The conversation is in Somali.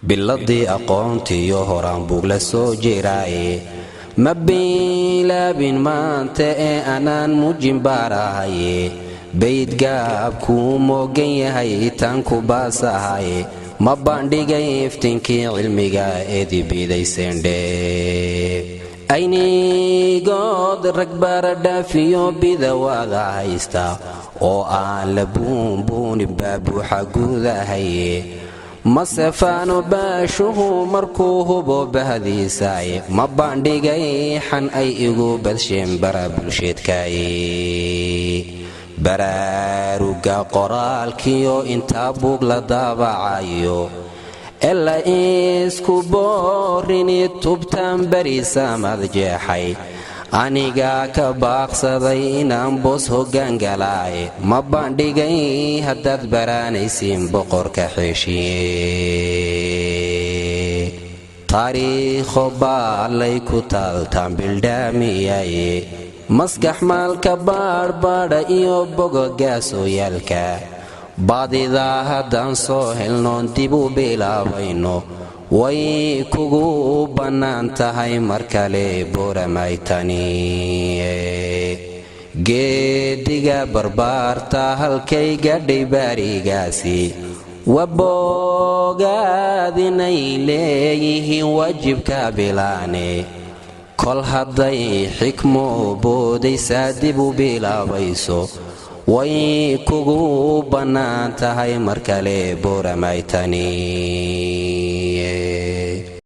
biladii aqoontiyo horaan buug la soo jiraaye ma bilaabin maanta ee anaan mujin baarahaye bayd gaab kuu moogan yahay tan ku baasahaye ma bandhigay iftinkii cilmiga eedibidaysendhe aynigood rag baradhaafiyo bidawaaga haysta oo aan la buunbuunin baabuuxa guudahaye masefaano baashuhu markuu hubo bahdiisaaye ma bandhigay xan ay igu badsheen bara bulsheedkaaye baraaruga qoraalkiyo intaa buug la daabacayo ela isku boorini tubtaan berisamad jeexay anigaa ka baaqsaday inaan boos hoggaangalaaye ma bandhigay haddaad baraanaysiin boqorka xeeshiye taariikho baallay ku taaltaan bildhaamiyaye maskax maalka baadhbaadha iyo bogogaasooyaalka baadidaa haddaan soo helnoon dib u bilaabayno way kugu bannaan tahay mar kale booramaytani geediga barbaarta halkay gadhay baarigaasi waboogaadinay leeyihiin waajibka bilaane kol hadday xikmo boodaysaa dib u bilaabayso way kugu bannaan tahay mar kale booramaytani